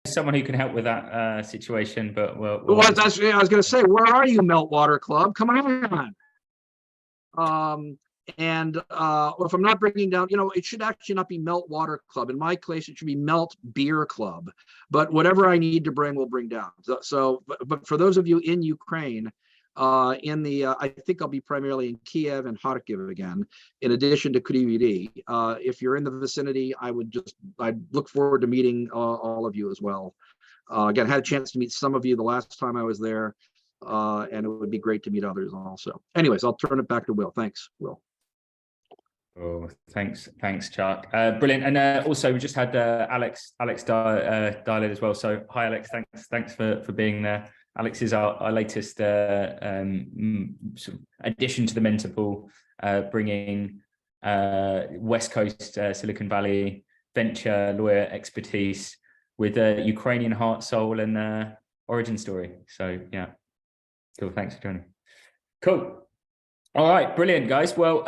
someone who can help with that situation, but I was going to say, where are you, Meltwater Club? Come on. Or if I'm not bringing down, it should actually not be Meltwater Club. In my case, it should be Melt Beer Club. But whatever I need to bring, we'll bring down. But for those of you in Ukraine, I think I'll be primarily in Kiev and Kharkiv again, in addition to Kryvyi Rih. If you're in the vicinity, I'd look forward to meeting all of you as well. Again, I had a chance to meet some of you the last time I was there, and it would be great to meet others also. Anyways, I'll turn it back to Will. Thanks, Will. Oh, thanks, Chuck. Brilliant. And also, we just had Alex dial in as well. So, hi, Alex. Thanks for being there. Alex is our latest sort of addition to the mentor pool, bringing West Coast Silicon Valley venture lawyer expertise with a Ukrainian heart, soul, and origin story. So yeah, cool. Thanks for joining. Cool. All right, brilliant, guys. Well,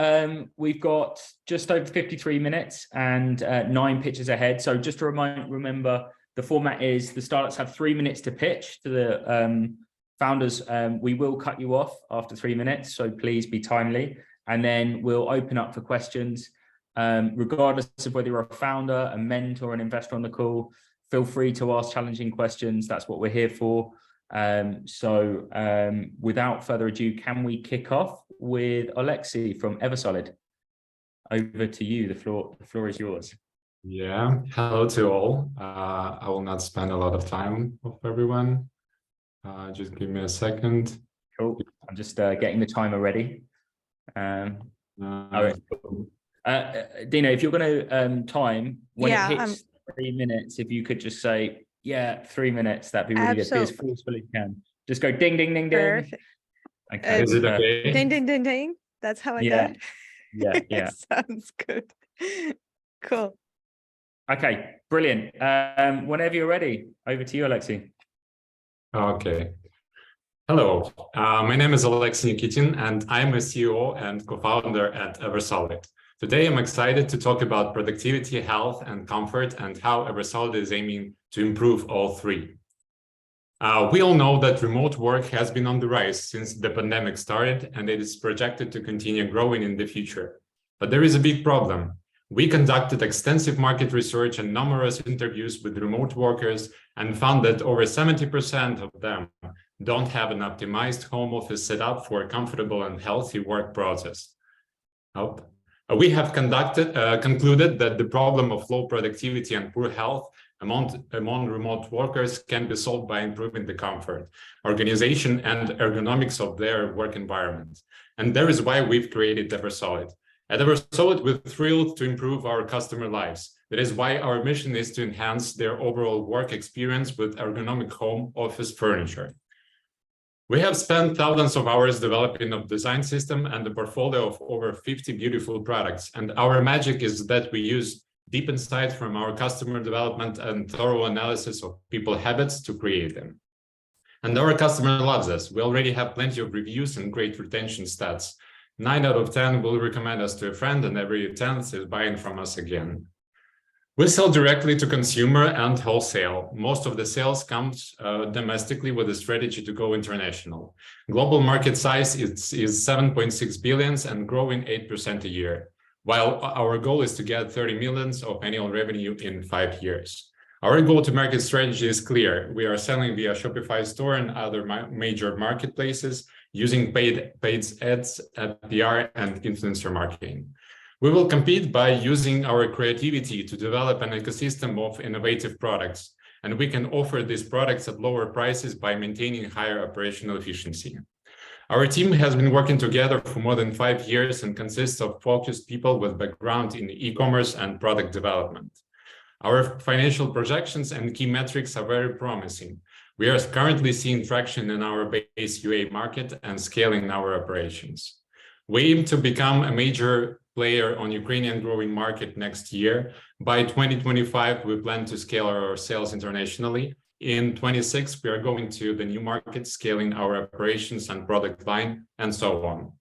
we've got just over 53 minutes and 9 pitches ahead. So just to remember, the format is the startups have 3 minutes to pitch to the founders. We will cut you off after 3 minutes, so please be timely. And then we'll open up for questions. Regardless of whether you're a founder, a mentor, an investor on the call, feel free to ask challenging questions. That's what we're here for. Without further ado, can we kick off with Alexei from Eversolid? Over to you. The floor is yours. Yeah, hello to all. I will not spend a lot of time with everyone. Just give me a second. Cool. I'm just getting the timer ready. All right. Cool. Dina, if you're going to time when it hits 3 minutes, if you could just say, 3 minutes, that'd be really good. Be as forceful as you can. Just go ding, ding, ding, ding. Perfect. Okay. Is it okay? Ding, ding, ding, ding. That's how I got it. Yeah. Sounds good. Cool. Okay, brilliant. Whenever you're ready, over to you, Alexei. Okay. Hello, my name is Alexei Nikitin, and I'm a CEO and co-founder at Eversolid. Today, I'm excited to talk about productivity, health, and comfort, and how Eversolid is aiming to improve all three. We all know that remote work has been on the rise since the pandemic started, and it is projected to continue growing in the future. But there is a big problem. We conducted extensive market research and numerous interviews with remote workers and found that over 70% of them don't have an optimized home office setup for a comfortable and healthy work process. We have concluded that the problem of low productivity and poor health among remote workers can be solved by improving the comfort, organization, and ergonomics of their work environment. And that is why we've created Eversolid. At Eversolid, we're thrilled to improve our customer lives. That is why our mission is to enhance their overall work experience with ergonomic home office furniture. We have spent thousands of hours developing a design system and a portfolio of over 50 beautiful products. And our magic is that we use deep insight from our customer development and thorough analysis of people habits to create them. And our customer loves us. We already have plenty of reviews and great retention stats. 9 out of 10 will recommend us to a friend, and every 10th is buying from us again. We sell directly to consumer and wholesale. Most of the sales comes domestically with a strategy to go international. Global market size is 7.6 billion and growing 8% a year, while our goal is to get 30 million of annual revenue in 5 years. Our go-to-market strategy is clear. We are selling via Shopify store and other major marketplaces using paid ads, PR, and influencer marketing. We will compete by using our creativity to develop an ecosystem of innovative products, and we can offer these products at lower prices by maintaining higher operational efficiency. Our team has been working together for more than 5 years and consists of focused people with background in e-commerce and product development. Our financial projections and key metrics are very promising. We are currently seeing traction in our base UA market and scaling our operations. We aim to become a major player on Ukrainian growing market next year. By 2025, we plan to scale our sales internationally. In 26, we are going to the new market, scaling our operations and product line, and so on.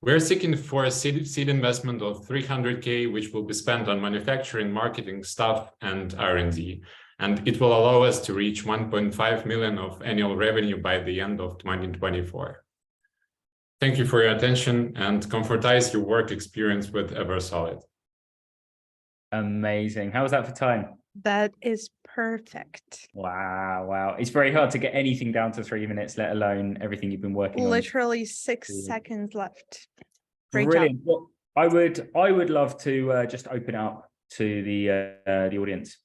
We're seeking for a seed investment of $300K, which will be spent on manufacturing, marketing, staff, and R&D. and it will allow us to reach 1.5 million of annual revenue by the end of 2024. Thank you for your attention, and comfortize your work experience with EverSolid. Amazing. How was that for time? That is perfect. Wow, wow. It's very hard to get anything down to 3 minutes, let alone everything you've been working on. Literally 6 seconds left. Great job. Brilliant. Well, I would love to just open up to the audience.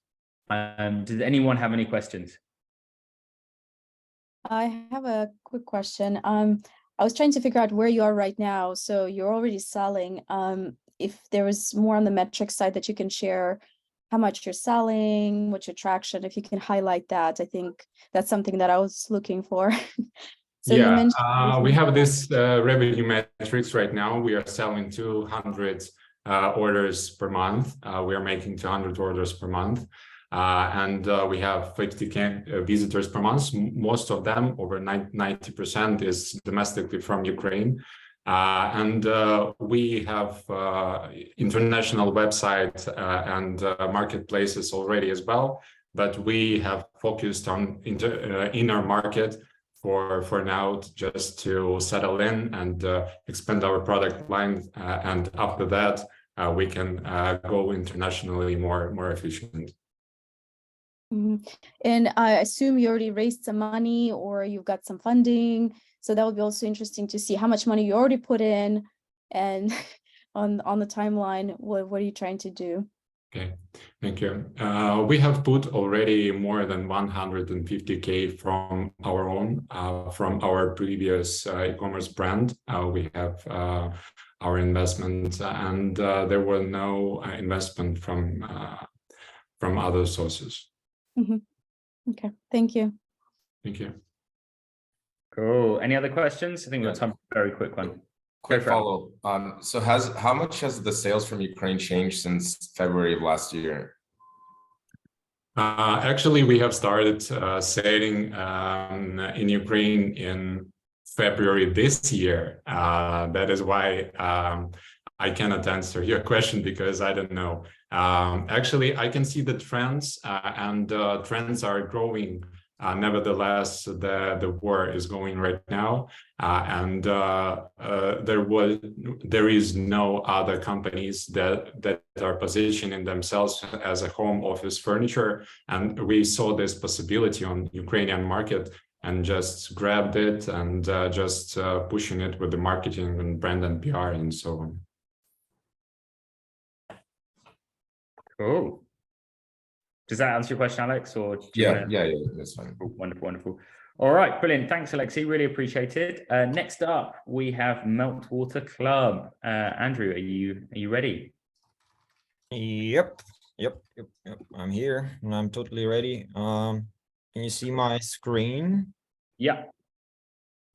Does anyone have any questions? I have a quick question. I was trying to figure out where you are right now. So you're already selling. If there was more on the metric side that you can share, how much you're selling, what's your traction, if you can highlight that, I think that's something that I was looking for. So you mentioned we have this revenue metrics right now. We are selling 200 orders per month. We are making 200 orders per month. And we have 50K visitors per month. Most of them, over 90%, is domestically from Ukraine. And we have international websites and marketplaces already as well. But we have focused on inner market for now, just to settle in and expand our product line. And after that, we can go internationally more efficient. Mm-hmm. And I assume you already raised some money or you've got some funding. So that would be also interesting to see how much money you already put in, and on the timeline, what are you trying to do? Okay, thank you. We have put already more than 150K from our own, from our previous e-commerce brand. We have our investment, and there were no investment from other sources. Mm-hmm. Okay, thank you. Thank you. Cool. Any other questions? I think we've got time for a very quick one. Quick follow-up. So how much has the sales from Ukraine changed since February of last year? Actually, we have started selling in Ukraine in February this year. That is why I cannot answer your question, because I don't know. Actually, I can see the trends, and trends are growing. Nevertheless, the war is going right now, and there is no other companies that are positioning themselves as a home office furniture, and we saw this possibility on Ukrainian market and just grabbed it and just pushing it with the marketing and brand and PR and so on. Cool. Does that answer your question, Alex? Or yeah, that's fine. Cool. Wonderful, wonderful. All right, brilliant. Thanks, Alexei. Really appreciate it. Next up, we have Meltwater Club. Andrew, are you ready? Yep. I'm here and I'm totally ready. Can you see my screen? Yeah.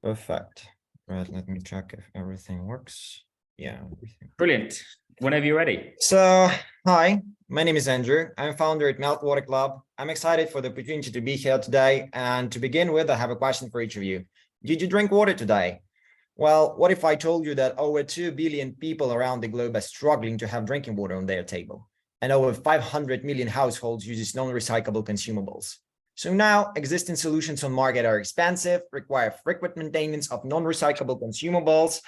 Perfect. Right, let me check if everything works. Yeah. Brilliant. Whenever you're ready. So, hi, my name is Andrew. I'm founder at Meltwater Club. I'm excited for the opportunity to be here today. And to begin with, I have a question for each of you. Did you drink water today? Well, what if I told you that over 2 billion people around the globe are struggling to have drinking water on their table, and over 500 million households use non-recyclable consumables? So now existing solutions on market are expensive, require frequent maintenance of non-recyclable consumables,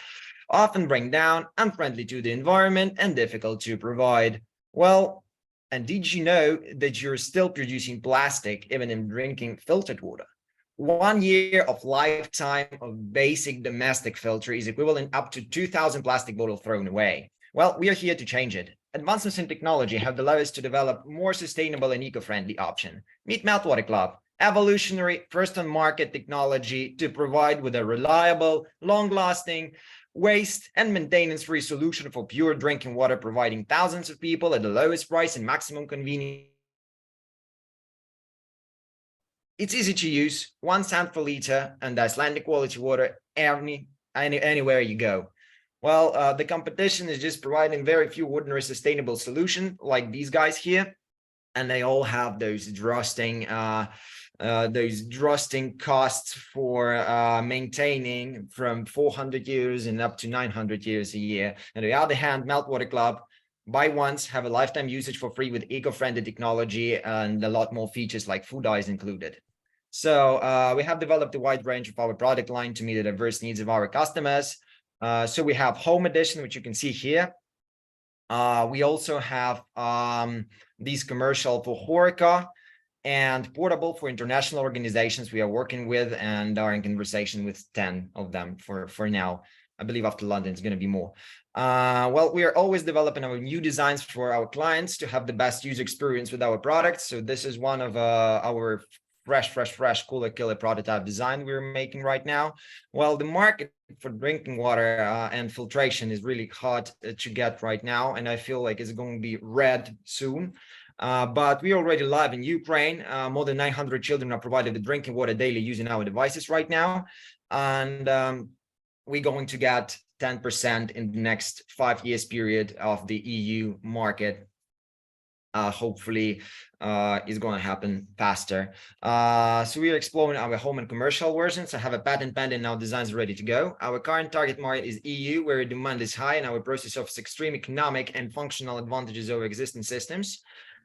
often break down, unfriendly to the environment, and difficult to provide. Well, and did you know that you're still producing plastic even in drinking filtered water? 1 year of lifetime of basic domestic filter is equivalent up to 2,000 plastic bottles thrown away. Well, we are here to change it. Advancements in technology have allowed us to develop more sustainable and eco-friendly option. Meet Meltwater Club, evolutionary first-on-market technology to provide with a reliable, long-lasting, waste and maintenance-free solution for pure drinking water, providing thousands of people at the lowest price and maximum convenience. It's easy to use, 1 cent per liter, and Icelandic quality water anywhere you go. Well, the competition is just providing very few ordinary sustainable solutions like these guys here, and they all have those drastic costs for maintaining from 400 years and up to 900 years a year. On the other hand, Meltwater Club buy once, have a lifetime usage for free with eco-friendly technology and a lot more features like food dyes included. So we have developed a wide range of our product line to meet the diverse needs of our customers. So we have Home Edition, which you can see here. We also have these commercial for HoReCa and portable for international organizations we are working with and are in conversation with 10 of them for now. I believe after London, it's going to be more. Well, we are always developing our new designs for our clients to have the best user experience with our products. So this is one of our fresh, cooler killer prototype design we're making right now. Well, the market for drinking water and filtration is really hard to get right now, and I feel like it's going to be red soon. But we're already live in Ukraine. More than 900 children are provided with drinking water daily using our devices right now. And we're going to get 10% in the next 5 years period of the EU market. Hopefully is going to happen faster. So we are exploring our home and commercial versions. I have a patent pending, now designs are ready to go. Our current target market is EU, where demand is high and our process offers extreme economic and functional advantages over existing systems.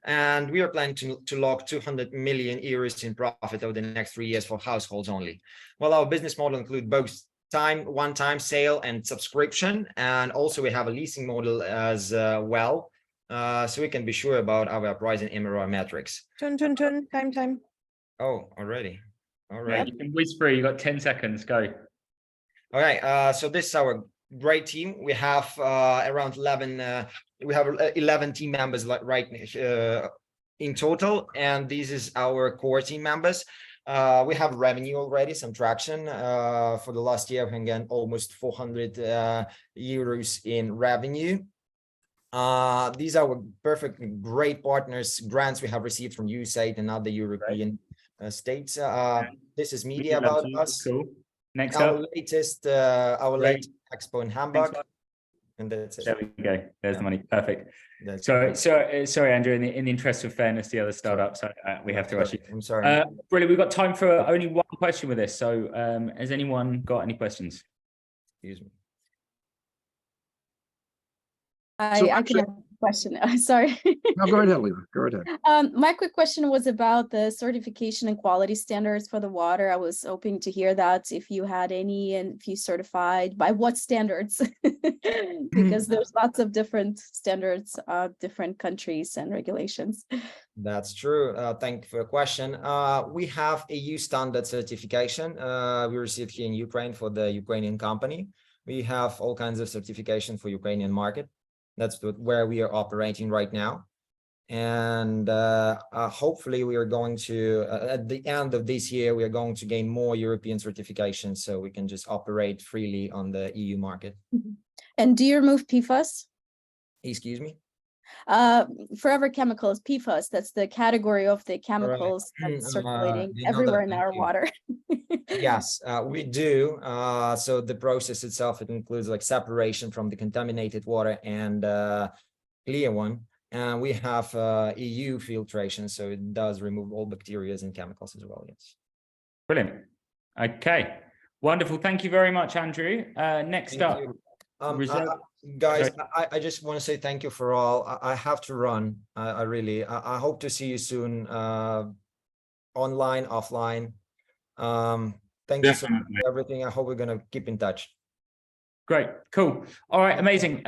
And we are planning to log 200 million euros in profit over the next 3 years for households only. Well, our business model includes both one-time sale and subscription. And also we have a leasing model as well. So we can be sure about our pricing MRR metrics. Time. Oh, already. All right. Yeah, you can whiz through. You got 10 seconds. Go. Okay. So this is our great team. We have around 11. We have 11 team members right in total, and this is our core team members. We have revenue already, some traction. For the last year, we can get almost 400 euros in revenue. These are perfect, great partners, grants we have received from USAID and other European states. This is media about us. Cool. Next our up. latest expo in Hamburg. And that's it. There we go. There's the money. Perfect. That's Sorry, Andrew. In the interest of fairness, the other startups, we have to rush you. I'm sorry. Brilliant. We've got time for only one question with this. So, has anyone got any questions? Excuse me. I can have a question. Sorry. No, go ahead, Lena. Go ahead. My quick question was about the certification and quality standards for the water. I was hoping to hear that if you had any and if you certified by what standards, because there's lots of different standards, different countries and regulations. That's true. Thank you for the question. We have EU standard certification. We received here in Ukraine for the Ukrainian company. We have all kinds of certification for Ukrainian market. That's where we are operating right now. And hopefully we are going to, at the end of this year, we are going to gain more European certifications so we can just operate freely on the EU market. And do you remove PFAS? Excuse me? Forever chemicals, PFAS, that's the category of the chemicals that's circulating everywhere in our water. Yes, we do. So the process itself, it includes like separation from the contaminated water and clear one. And we have EU filtration, so it does remove all bacteria and chemicals as well. Yes. Brilliant. Okay. Wonderful. Thank you very much, Andrew. Next up. Guys, I just want to say thank you for all. I have to run. I hope to see you soon, online, offline. Thank you so much for everything. I hope we're going to keep in touch. Great. Cool. All right. Amazing.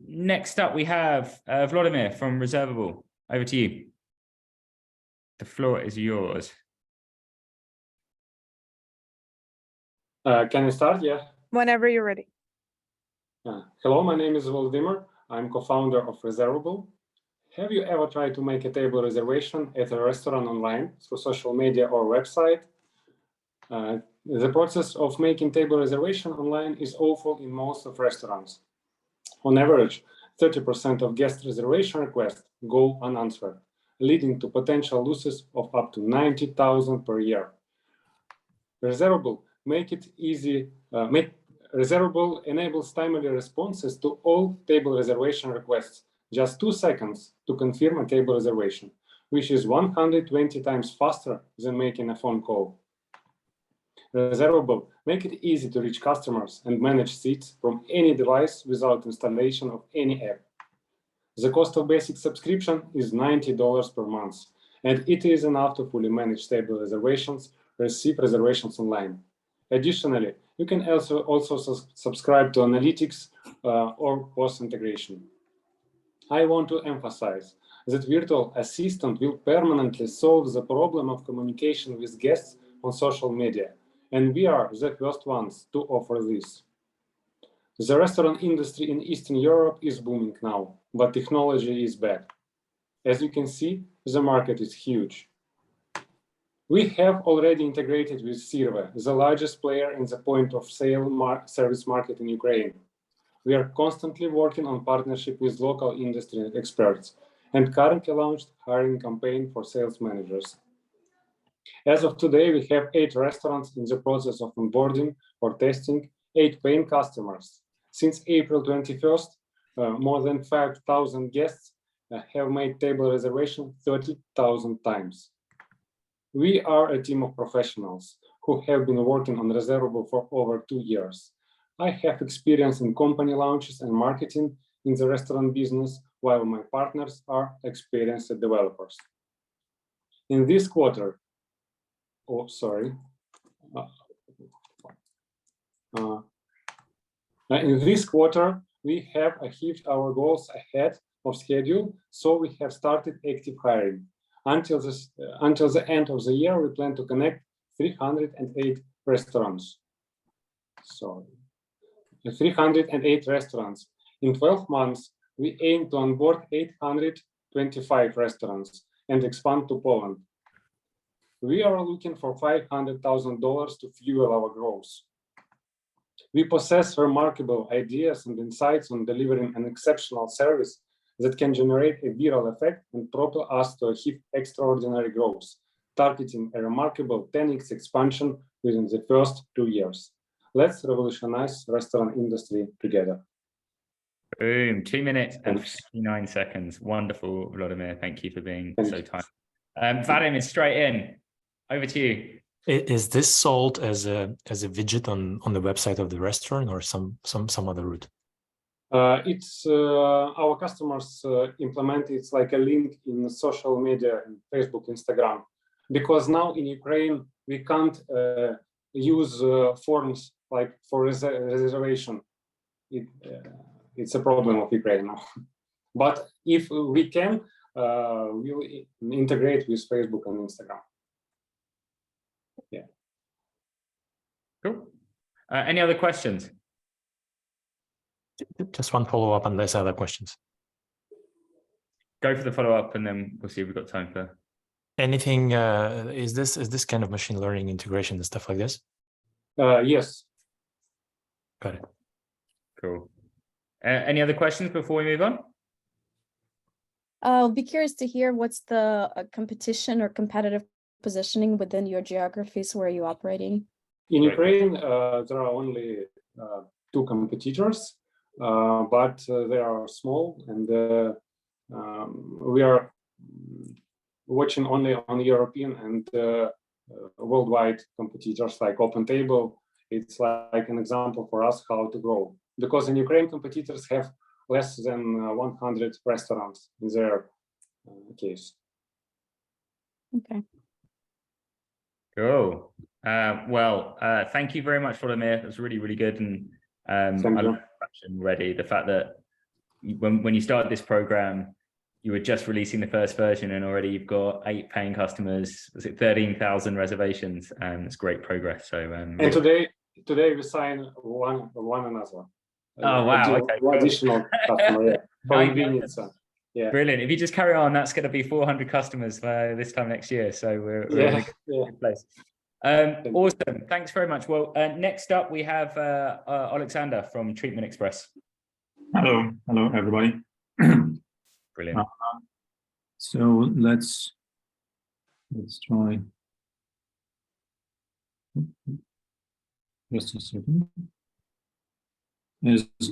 Next up, we have Vladimir from Reservable. Over to you. The floor is yours. Can I start? Yeah. Whenever you're ready. Hello, my name is Vladimir. I'm co-founder of Reservable. Have you ever tried to make a table reservation at a restaurant online through social media or website? The process of making table reservation online is awful in most of restaurants. On average, 30% of guest reservation requests go unanswered, leading to potential losses of up to 90,000 per year. Reservable Reservable enables timely responses to all table reservation requests, just 2 seconds to confirm a table reservation, which is 120 times faster than making a phone call. Reservable make it easy to reach customers and manage seats from any device without installation of any app. The cost of basic subscription is $90 per month, and it is enough to fully manage table reservations, receive reservations online. Additionally, you can also subscribe to analytics or post-integration. I want to emphasize that virtual assistant will permanently solve the problem of communication with guests on social media, and we are the first ones to offer this. The restaurant industry in Eastern Europe is booming now, but technology is bad. As you can see, the market is huge. We have already integrated with Sirve, the largest player in the point-of-sale service market in Ukraine. We are constantly working on partnership with local industry experts and currently launched hiring campaign for sales managers. As of today, we have 8 restaurants in the process of onboarding or testing, 8 paying customers. Since April 21st, more than 5,000 guests have made table reservation 30,000 times. We are a team of professionals who have been working on Reservable for over 2 years. I have experience in company launches and marketing in the restaurant business, while my partners are experienced developers. In this quarter, in this quarter, we have achieved our goals ahead of schedule, so we have started active hiring. Until the end of the year, we plan to connect 308 restaurants. 308 restaurants. In 12 months, we aim to onboard 825 restaurants and expand to Poland. We are looking for $500,000 to fuel our growth. We possess remarkable ideas and insights on delivering an exceptional service that can generate a viral effect and propel us to achieve extraordinary growth, targeting a remarkable 10x expansion within the first 2 years. Let's revolutionize the restaurant industry together. Boom, 2 minutes and 59 seconds. Wonderful, Vladimir. Thank you for being so kind. Vadim is straight in. Over to you. Is this sold as a widget on the website of the restaurant or some other route? It's our customers implement it's like a link in social media, in Facebook, Instagram, because now in Ukraine we can't use forms like for reservation. It's a problem of Ukraine now. But if we can, we'll integrate with Facebook and Instagram. Yeah. Cool. Any other questions? Just one follow-up unless other questions. Go for the follow-up and then we'll see if we've got time for anything. Is this kind of machine learning integration and stuff like this? Yes. Got it. Cool. Any other questions before we move on? I'll be curious to hear what's the competition or competitive positioning within your geographies where you're operating. In Ukraine, there are only 2 competitors, but they are small, and we are watching only on European and worldwide competitors like OpenTable. It's like an example for us how to grow, because in Ukraine competitors have less than 100 restaurants in their case. Okay. Cool. Well, thank you very much, Vladimir. It was really, really good. And I love already the fact that when you started this program, you were just releasing the first version and already you've got 8 paying customers. Was it 13,000 reservations? It's great progress. So and today we sign one another. Oh wow! Okay, cool. Additional customer, yeah. For convenience. Yeah. Brilliant. If you just carry on, that's going to be 400 customers this time next year. So we're in a good place. Awesome. Thanks very much. Well, next up we have Alexander from Treatment Express. Hello everybody. Brilliant. So let's try. Just a second.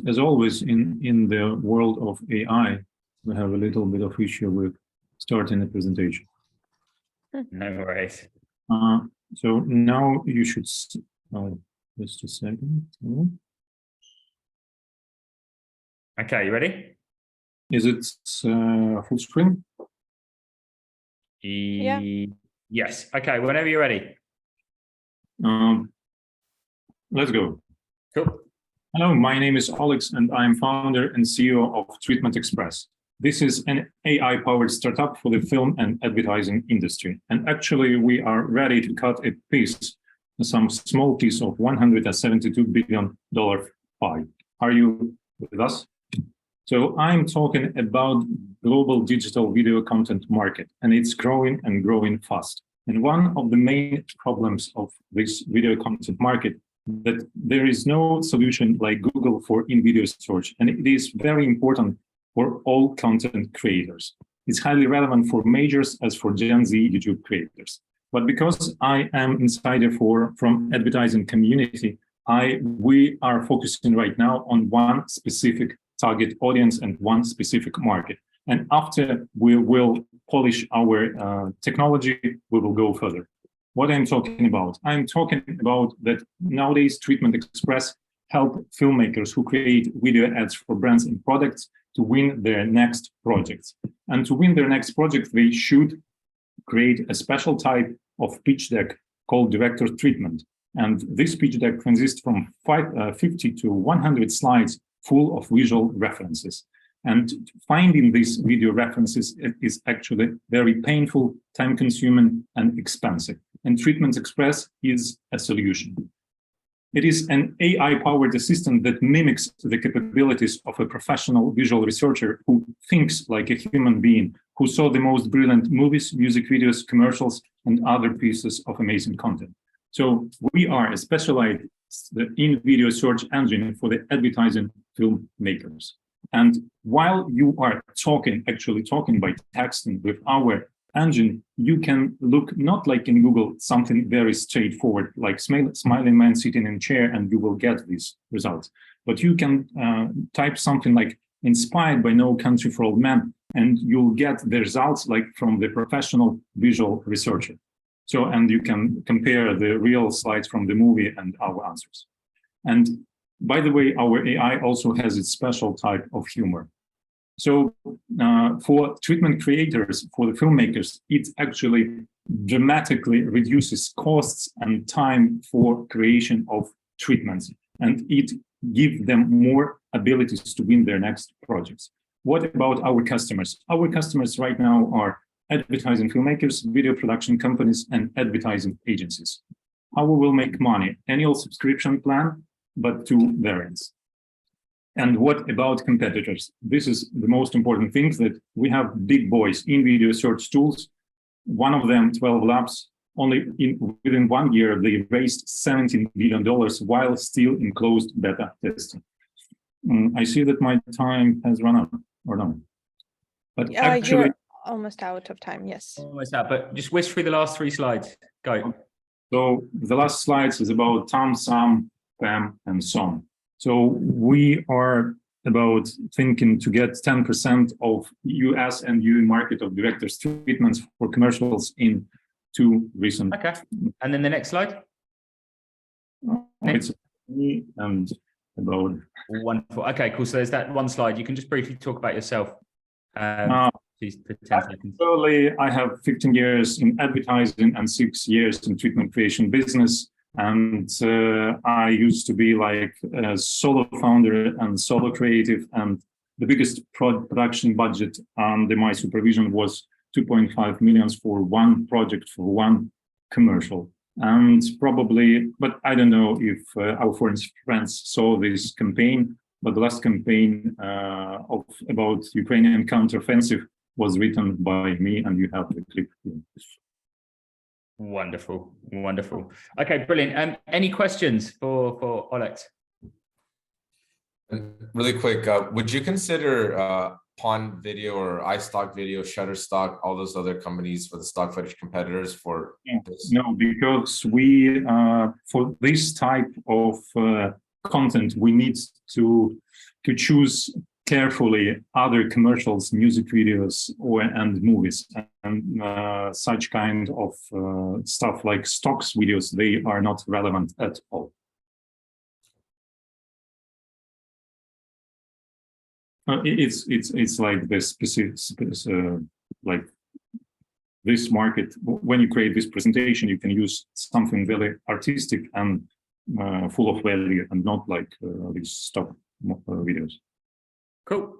As always in the world of AI, we have a little bit of issue with starting the presentation. No worries. So now you should. Just a second. Okay, you ready? Is it full screen? Yeah. Yes. Okay. Whenever you're ready. Let's go. Cool. Hello, my name is Alex, and I'm founder and CEO of Treatment Express. This is an AI-powered startup for the film and advertising industry. And actually, we are ready to cut a piece, some small piece of $172 billion pie. Are you with us? So I'm talking about global digital video content market, and it's growing and growing fast. And one of the main problems of this video content market that there is no solution like Google for in-video search, and it is very important for all content creators. It's highly relevant for majors as for Gen Z YouTube creators. But because I am insider from advertising community, we are focusing right now on one specific target audience and one specific market. And after we will polish our technology, we will go further. What I'm talking about? I'm talking about that nowadays Treatment Express help filmmakers who create video ads for brands and products to win their next projects. And to win their next project, they should create a special type of pitch deck called director treatment. And this pitch deck consists from 50 to 100 slides full of visual references. And finding these video references is actually very painful, time-consuming, and expensive. And Treatment Express is a solution. It is an AI-powered assistant that mimics the capabilities of a professional visual researcher who thinks like a human being, who saw the most brilliant movies, music videos, commercials, and other pieces of amazing content. So we are a specialized in-video search engine for the advertising filmmakers. And while you are actually talking by texting with our engine, you can look not like in Google, something very straightforward, like smiling man sitting in a chair, and you will get these results. But you can type something like inspired by No Country for Old Men, and you'll get the results like from the professional visual researcher. So, and you can compare the real slides from the movie and our answers. And by the way, our AI also has its special type of humor. So for treatment creators, for the filmmakers, it actually dramatically reduces costs and time for creation of treatments, and it gives them more abilities to win their next projects. What about our customers? Our customers right now are advertising filmmakers, video production companies, and advertising agencies. How we will make money? Annual subscription plan, but 2 variants. And what about competitors? This is the most important thing, that we have big boys in video search tools. One of them, 12 Labs, only within 1 year, they raised $17 billion while still in closed beta testing. I see that my time has run out, or no? But actually, you're almost out of time, yes. Almost out, but just whisk through the last 3 slides. Go. So the last slides is about Tom, Sam, Pam, and Son. So we are about thinking to get 10% of US and EU market of directors' treatments for commercials in 2 recent. Okay. And then the next slide. It's me and about. Wonderful. Okay, cool. So there's that one slide. You can just briefly talk about yourself. Please, for 10 seconds. Actually, I have 15 years in advertising and 6 years in treatment creation business. And I used to be like a solo founder and solo creative, and the biggest production budget under my supervision was 2.5 million for one project, for one commercial. And probably, but I don't know if our foreign friends saw this campaign, but the last campaign about Ukrainian counteroffensive was written by me, and you have the clip here. Wonderful, wonderful. Okay, brilliant. Any questions for Alex? Really quick, would you consider Pond Video or iStock Video, Shutterstock, all those other companies for the stock footage competitors for this? No, because we for this type of content, we need to choose carefully other commercials, music videos, and movies, and such kind of stuff like stocks videos, they are not relevant at all. It's like this specific, like this market. When you create this presentation, you can use something very artistic and full of value, and not like these stock videos. Cool.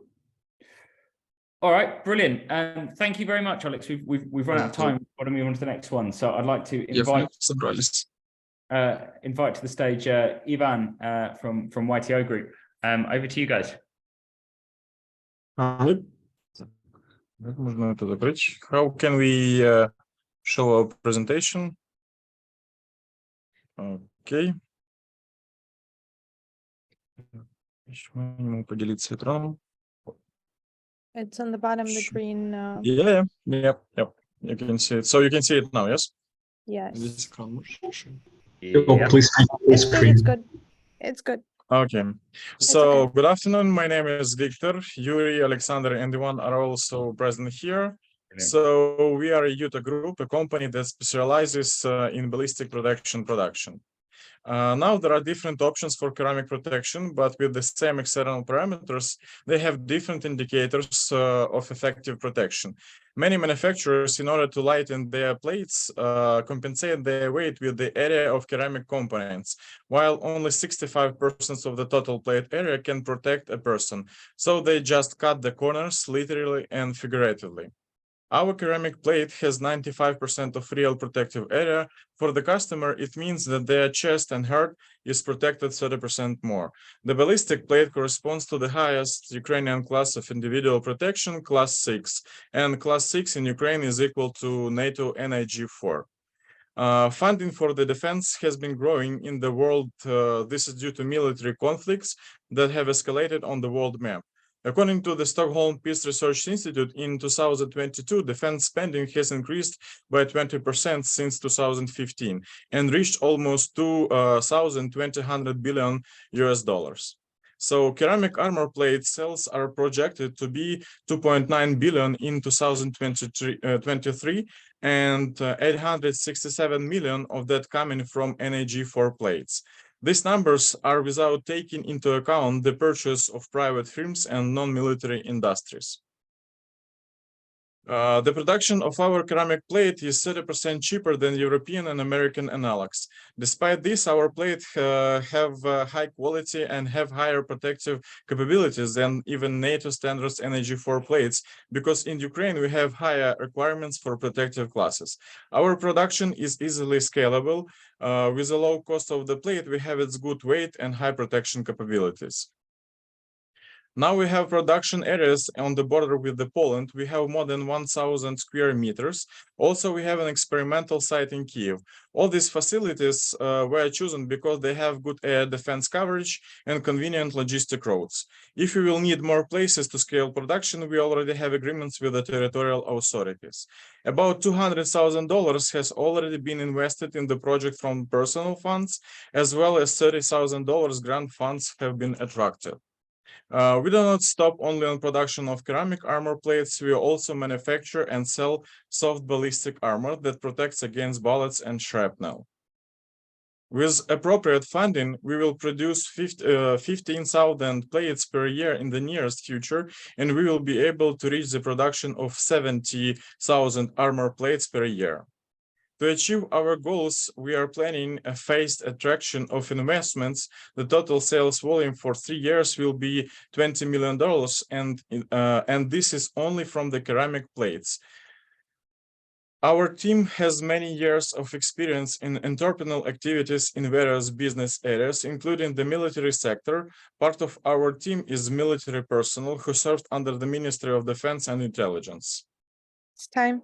All right, brilliant. Thank you very much, Alex. We've run out of time. Why don't we move on to the next one? So I'd like to invite to the stage Ivan from YTO Group. Over to you guys. How can we show our presentation? Okay. It's on the bottom, the green. Yeah. You can see it. So you can see it now, yes? Yes. Yeah. Please It's good. It's good. It's good. Okay. So okay. good afternoon. My name is Victor. Yuri, Alexander, and Ivan are also present here. Brilliant. So we are a Utah Group, a company that specializes in ballistic protection production. Now there are different options for ceramic protection, but with the same external parameters, they have different indicators of effective protection. Many manufacturers, in order to lighten their plates, compensate their weight with the area of ceramic components, while only 65% of the total plate area can protect a person. So they just cut the corners literally and figuratively. Our ceramic plate has 95% of real protective area. For the customer, it means that their chest and heart is protected 30% more. The ballistic plate corresponds to the highest Ukrainian class of individual protection, class 6, and class 6 in Ukraine is equal to NATO NIG-4. Funding for the defense has been growing in the world. This is due to military conflicts that have escalated on the world map. According to the Stockholm Peace Research Institute, in 2022, defense spending has increased by 20% since 2015 and reached almost $2,200 billion US. So ceramic armor plate sales are projected to be 2.9 billion in 2023 and 867 million of that coming from NIG-4 plates. These numbers are without taking into account the purchase of private firms and non-military industries. The production of our ceramic plate is 30% cheaper than European and American analogs. Despite this, our plates have high quality and have higher protective capabilities than even NATO standards NIG-4 plates, because in Ukraine we have higher requirements for protective classes. Our production is easily scalable. With the low cost of the plate, we have its good weight and high protection capabilities. Now we have production areas on the border with Poland. We have more than 1,000 square meters. Also, we have an experimental site in Kyiv. All these facilities were chosen because they have good air defense coverage and convenient logistic routes. If we will need more places to scale production, we already have agreements with the territorial authorities. About $200,000 has already been invested in the project from personal funds, as well as $30,000 grant funds have been attracted. We do not stop only on production of ceramic armor plates. We also manufacture and sell soft ballistic armor that protects against bullets and shrapnel. With appropriate funding, we will produce 15,000 plates per year in the nearest future, and we will be able to reach the production of 70,000 armor plates per year. To achieve our goals, we are planning a phased attraction of investments. The total sales volume for 3 years will be $20 million, and this is only from the ceramic plates. Our team has many years of experience in entrepreneurial activities in various business areas, including the military sector. Part of our team is military personnel who served under the Ministry of Defense and Intelligence. It's time.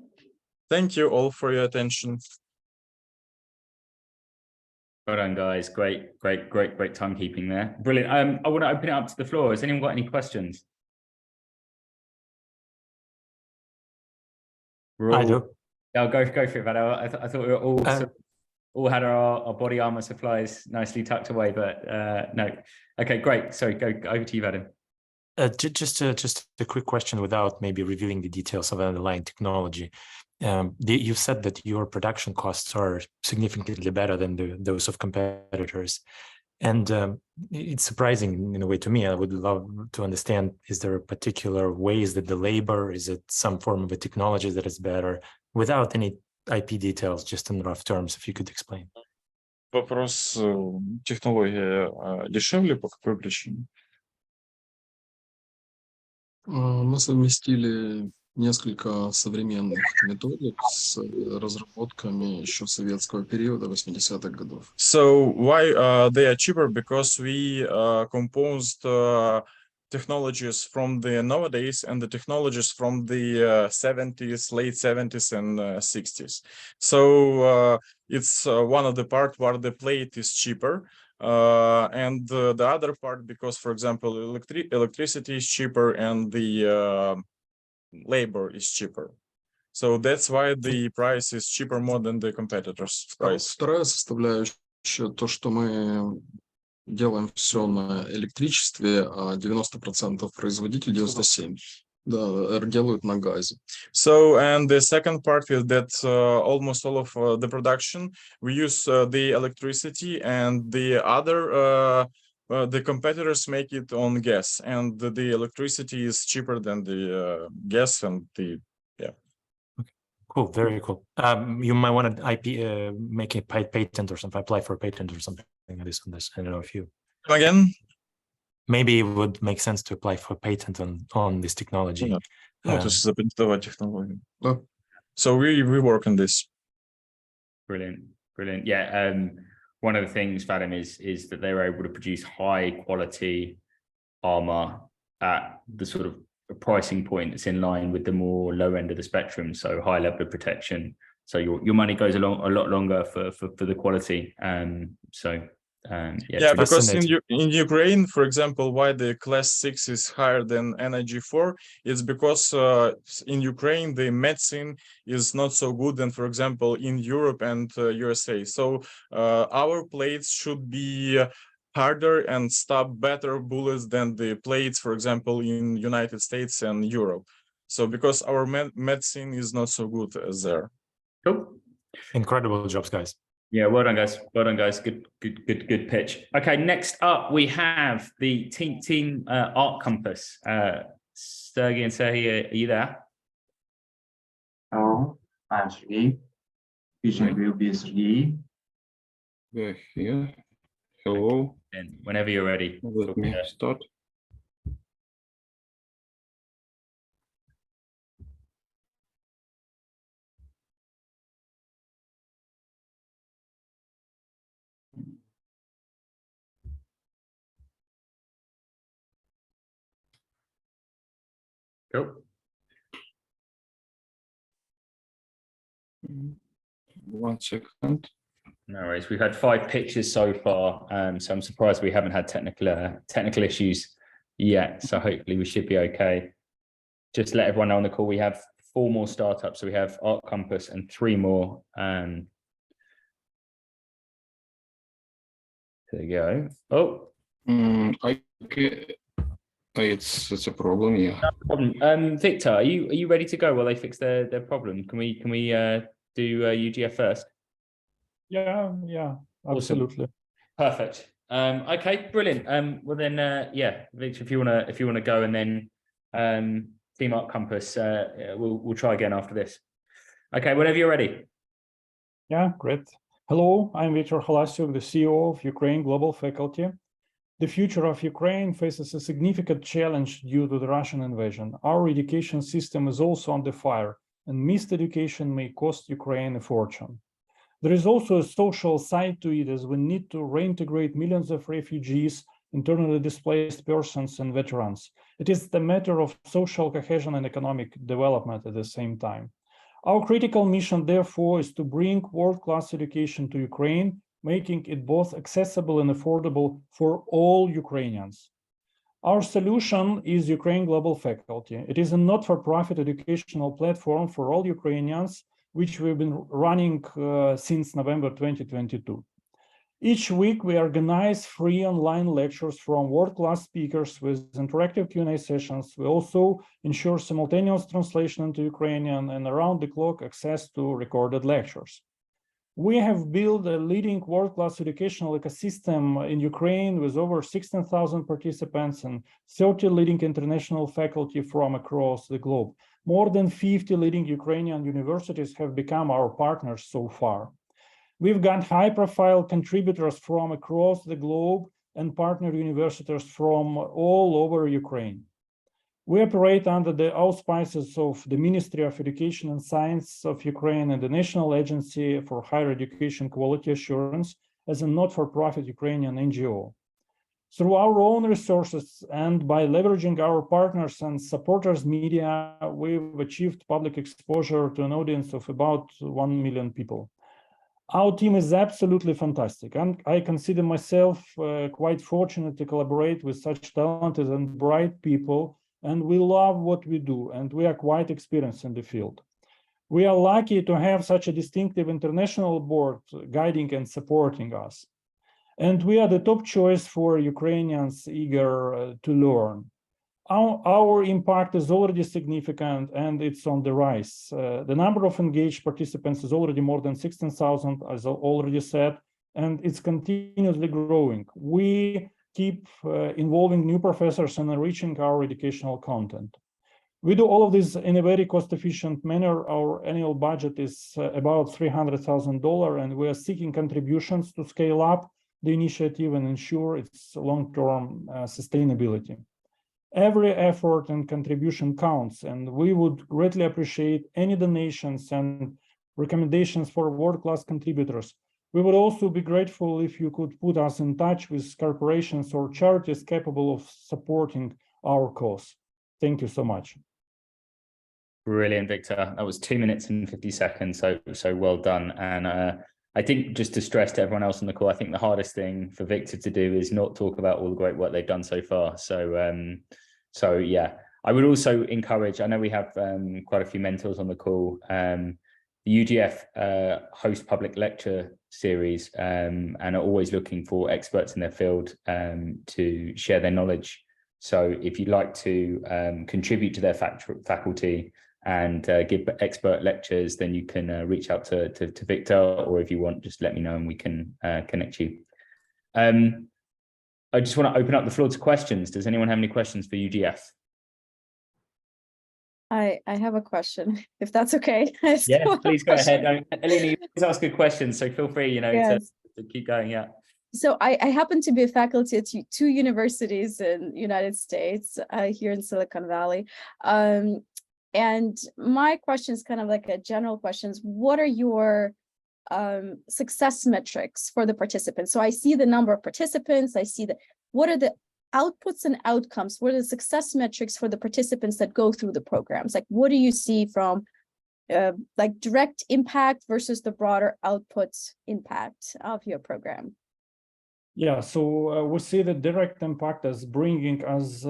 Thank you all for your attention. Well done, guys. Great timekeeping there. Brilliant. I want to open it up to the floor. Has anyone got any questions? I do. Yeah, go for it, Vado. I thought we were all had our body armor supplies nicely tucked away, but no. Okay, great. Sorry, go over to you, Vadim. Just a quick question without maybe reviewing the details of underlying technology. You said that your production costs are significantly better than those of competitors. And it's surprising in a way to me. I would love to understand, is there a particular ways that the labor, is it some form of a technology that is better, without any IP details, just in rough terms, if you could explain. Вопрос, технология дешевле, по какой причине? Мы совместили несколько современных методик с разработками еще советского периода 80-х годов. So why they are cheaper? Because we composed technologies from the nowadays and the technologies from the 70s, late 70s and 60s. So it's one of the part where the plate is cheaper. And the other part, because, for example, electricity is cheaper and the labor is cheaper. So that's why the price is cheaper more than the competitors' price. Вторая составляющая, то, что мы делаем все на электричестве, а 90% производителей, 97%, да, делают на газе. So, and the second part is that almost all of the production, we use the electricity, and the other the competitors make it on gas, and the electricity is cheaper than the gas and the, yeah. Okay. Cool, very cool. You might want to IP make a patent or something, apply for a patent or something like this on this. I don't know if you. Again? Maybe it would make sense to apply for a patent on this technology. Ну, то есть запатентовать технологию. So we work on this. Brilliant, brilliant. Yeah. One of the things, Vadim, is that they were able to produce high quality armor at the sort of pricing point that's in line with the more low end of the spectrum. So high level of protection. So your money goes along a lot longer for the quality. Yeah, because in Ukraine, for example, why the class 6 is higher than NIG4 is because in Ukraine the medicine is not so good than, for example, in Europe and USA. So our plates should be harder and stop better bullets than the plates, for example, in United States and Europe. So because our medicine is not so good as there. Cool. Incredible jobs, guys. Yeah, well done, guys. Well done, guys. Good pitch. Okay, next up we have the team Art Compass. Sergey and Sergey, are you there? Hello, I'm Sergey. Teaching will be Sergey. We're here. Hello. And whenever you're ready. Let me start. Cool. One second. No worries. We've had 5 pitches so far, so I'm surprised we haven't had technical issues yet. So hopefully we should be okay. Just to let everyone know on the call, we have 4 more startups. So we have Art Compass and 3 more. There you go. Oh, It's a problem, yeah. No problem. Victor, are you ready to go while they fix their problem? Can we do UGF first? Yeah, absolutely. Awesome. Perfect. Okay, brilliant. Well then, yeah, Victor, if you wanna go, and then Team Art Compass, we'll try again after this. Okay, whenever you're ready. Yeah, great. Hello, I'm Victor Halasyuk, the CEO of Ukraine Global Faculty. The future of Ukraine faces a significant challenge due to the Russian invasion. Our education system is also under fire, and missed education may cost Ukraine a fortune. There is also a social side to it, as we need to reintegrate millions of refugees, internally displaced persons, and veterans. It is the matter of social cohesion and economic development at the same time. Our critical mission, therefore, is to bring world-class education to Ukraine, making it both accessible and affordable for all Ukrainians. Our solution is Ukraine Global Faculty. It is a not-for-profit educational platform for all Ukrainians, which we've been running since November 2022. Each week, we organize free online lectures from world-class speakers with interactive Q&A sessions. We also ensure simultaneous translation into Ukrainian and around-the-clock access to recorded lectures. We have built a leading world-class educational ecosystem in Ukraine with over 16,000 participants and 30 leading international faculty from across the globe. More than 50 leading Ukrainian universities have become our partners so far. We've got high-profile contributors from across the globe and partner universities from all over Ukraine. We operate under the auspices of the Ministry of Education and Science of Ukraine and the National Agency for Higher Education Quality Assurance as a not-for-profit Ukrainian NGO. Through our own resources and by leveraging our partners and supporters media, we've achieved public exposure to an audience of about 1 million people. Our team is absolutely fantastic, and I consider myself quite fortunate to collaborate with such talented and bright people, and we love what we do, and we are quite experienced in the field. We are lucky to have such a distinctive international board guiding and supporting us. And we are the top choice for Ukrainians eager to learn. Our impact is already significant and it's on the rise. The number of engaged participants is already more than 16,000, as I already said, and it's continuously growing. We keep involving new professors and enriching our educational content. We do all of this in a very cost-efficient manner. Our annual budget is about $300,000, and we are seeking contributions to scale up the initiative and ensure its long-term sustainability. Every effort and contribution counts, and we would greatly appreciate any donations and recommendations for world-class contributors. We would also be grateful if you could put us in touch with corporations or charities capable of supporting our cause. Thank you so much. Brilliant, Victor. That was 2 minutes and 50 seconds, so well done. And I think just to stress to everyone else on the call, I think the hardest thing for Victor to do is not talk about all the great work they've done so far. So yeah, I would also encourage, I know we have quite a few mentors on the call. The UGF host public lecture series and are always looking for experts in their field to share their knowledge. So if you'd like to contribute to their faculty and give expert lectures, then you can reach out to Victor, or if you want, just let me know and we can connect you. I just want to open up the floor to questions. Does anyone have any questions for UGF? I have a question, if that's okay. Yes, please go ahead. Elena, you always ask good questions, so feel free, Yes. to keep going. Yeah. So I happen to be a faculty at two universities in the United States, here in Silicon Valley. And my question is kind of like a general question. What are your success metrics for the participants? So I see the number of participants, I see what are the outputs and outcomes? What are the success metrics for the participants that go through the programs? Like, what do you see from like direct impact versus the broader outputs impact of your program? Yeah, so we see the direct impact as bringing as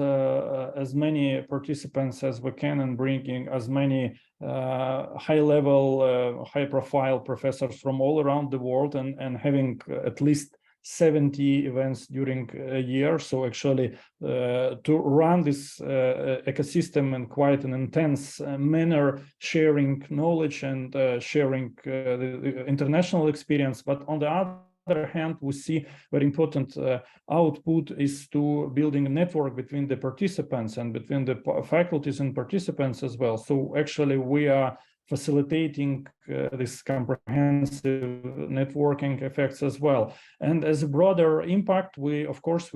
many participants as we can and bringing as many high-level, high-profile professors from all around the world and having at least 70 events during a year. So actually to run this ecosystem in quite an intense manner, sharing knowledge and sharing the international experience. But on the other hand, we see very important output is to building a network between the participants and between the faculties and participants as well. So actually we are facilitating this comprehensive networking effects as well. And as a broader impact, we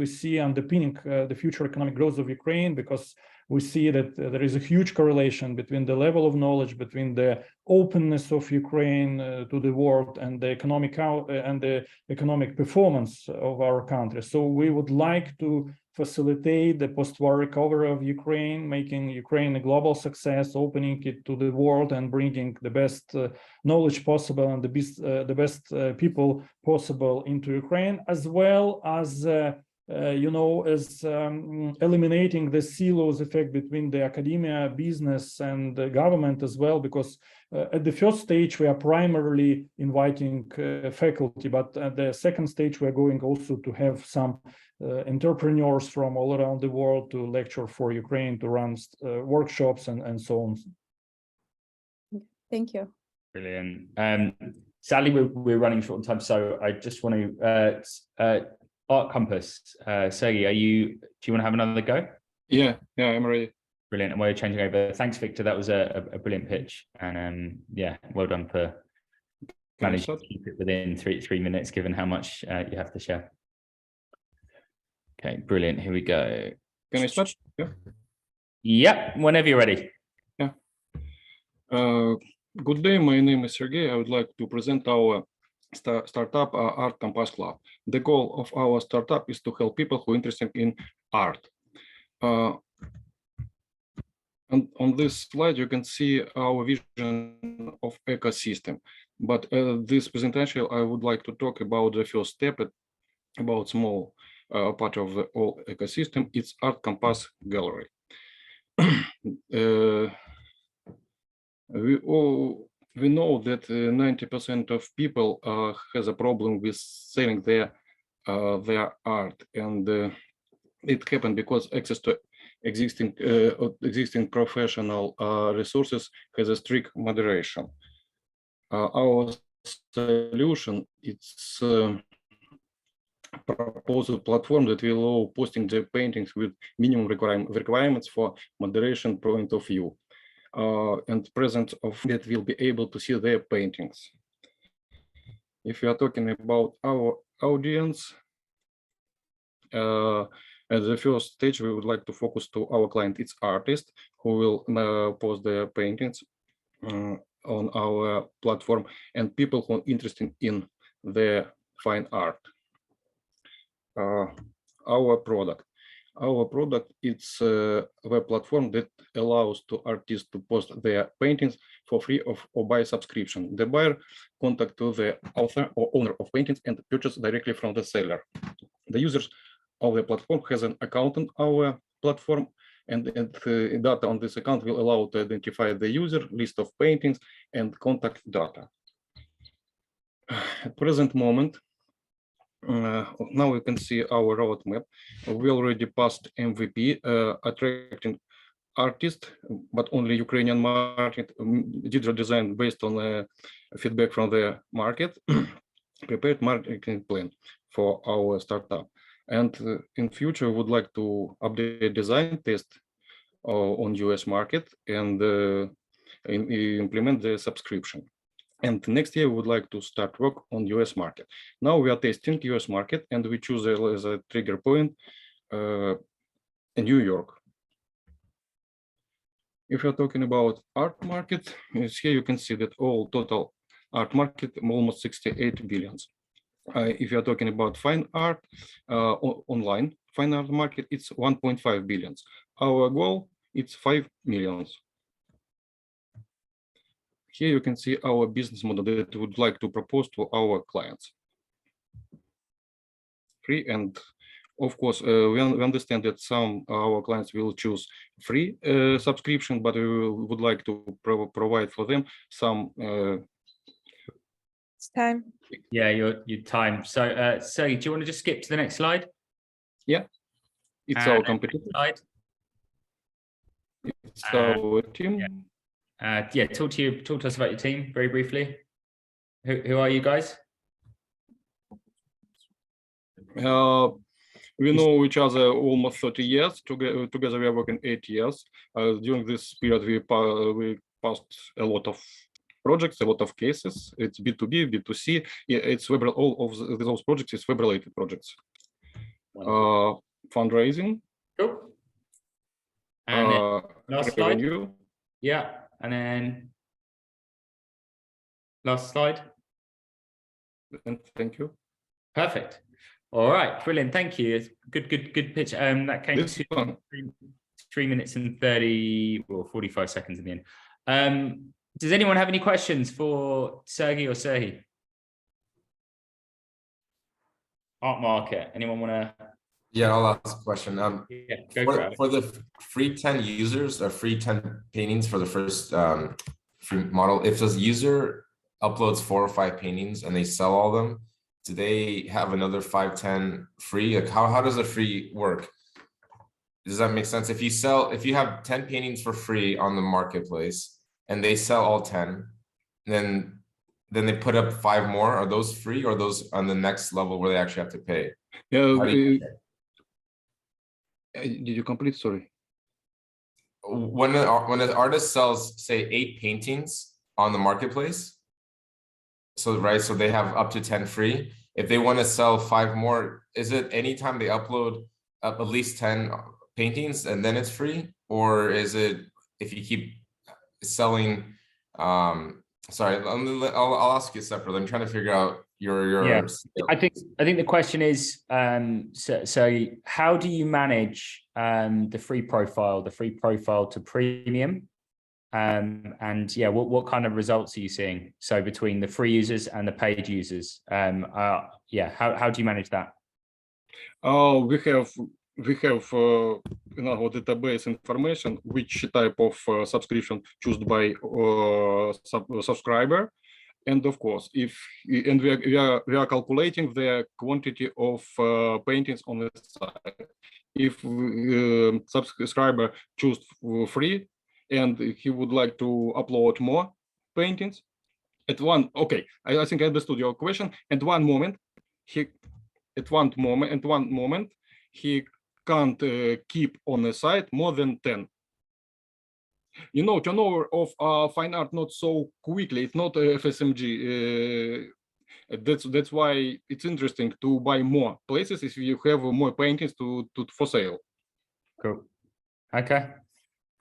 see underpinning the future economic growth of Ukraine, because we see that there is a huge correlation between the level of knowledge, between the openness of Ukraine to the world and the economic performance of our country. So we would like to facilitate the post-war recovery of Ukraine, making Ukraine a global success, opening it to the world and bringing the best knowledge possible and the best people possible into Ukraine, as well as eliminating the silos effect between the academia, business, and the government as well, because at the first stage we are primarily inviting faculty, but at the second stage we are going also to have some entrepreneurs from all around the world to lecture for Ukraine, to run workshops and so on. Thank you. Brilliant. sadly, we're running short on time, so I just want to Art Compass. Sergey, do you want to have another go? Yeah, I'm ready. Brilliant. And we're changing over. Thanks, Victor. That was a brilliant pitch, and yeah, well done for managing to keep it within three minutes, given how much you have to share. Okay, brilliant. Here we go. Can I start? Yeah. Yep, whenever you're ready. Yeah. Good day. My name is Sergey. I would like to present our startup Art Compass Club. The goal of our startup is to help people who are interested in art. And on this slide, you can see our vision of ecosystem. But this presentation, I would like to talk about the first step, about small part of the whole ecosystem. It's Art Compass Gallery. We know that 90% of people has a problem with selling their art, and it happened because access to existing professional resources has a strict moderation. Our solution is proposal platform that will allow posting the paintings with minimum requirements for moderation point of view, and presence of that will be able to see their paintings. If you are talking about our audience, at the first stage, we would like to focus to our client. It's artists who will post their paintings on our platform, and people who are interested in their fine art. Our product it's a web platform that allows to artists to post their paintings for free or by subscription. The buyer contact to the author or owner of paintings and purchase directly from the seller. The users of the platform has an account on our platform, and data on this account will allow to identify the user, list of paintings, and contact data. At present moment, now we can see our roadmap. We already passed MVP, attracting artists, but only Ukrainian market, digital design based on feedback from the market, prepared marketing plan for our startup. And in future, we would like to update design test on US market and implement the subscription. And next year, we would like to start work on US market. Now we are testing US market, and we choose as a trigger point in New York. If you're talking about art market, here you can see that all total art market almost 68 billions. If you're talking about fine art, online fine art market, it's 1.5 billions. Our goal, it's 5 millions. Here you can see our business model that we would like to propose to our clients. Free, and of course, we understand that some our clients will choose free subscription, but we would like to provide for them some. It's time. Yeah, your time. So, Sergey, do you want to just skip to the next slide? Yeah, it's our competitor. It's our team. Yeah. Yeah, talk to us about your team very briefly. Who are you guys? We know each other almost 30 years. Together we are working 8 years. During this period, we passed a lot of projects, a lot of cases. It's B2B, B2C. It's web. All of those projects is web-related projects. Fundraising. Cool. And last slide. Revenue. Yeah. And then last slide. And thank you. Perfect. All right, brilliant. Thank you. Good pitch. That came to 3 minutes and 45 seconds in the end. Does anyone have any questions for Sergey or Serhii? Art market. Anyone want to? Yeah, I'll ask a question. Yeah, go for the free 10 users or free 10 paintings for the first free model, if this user uploads 4 or 5 paintings and they sell all of them, do they have another 5, 10 free? Like how does the free work? Does that make sense? If you have 10 paintings for free on the marketplace and they sell all 10, then then they put up 5 more. Are those free or are those on the next level where they actually have to pay? How do you- Did you complete? Sorry. when an artist sells, say, 8 paintings on the marketplace, so so they have up to 10 free. If they want to sell 5 more, is it anytime they upload at least 10 paintings and then it's free, or is it if you keep selling? Sorry, I'll ask you separately. I'm trying to figure out your Yeah. I think the question is, so how do you manage the free profile to premium? And yeah, what kind of results are you seeing? So between the free users and the paid users, yeah, how do you manage that? We have in our database information which type of subscription chosen by subscriber, and of course, we are calculating the quantity of paintings on the site. If subscriber choose free and he would like to upload more paintings, I think I understood your question. At one moment he can't keep on the site more than 10. You know, turnover of fine art not so quickly. It's not FSMG. That's why it's interesting to buy more places if you have more paintings for sale. Cool. Okay.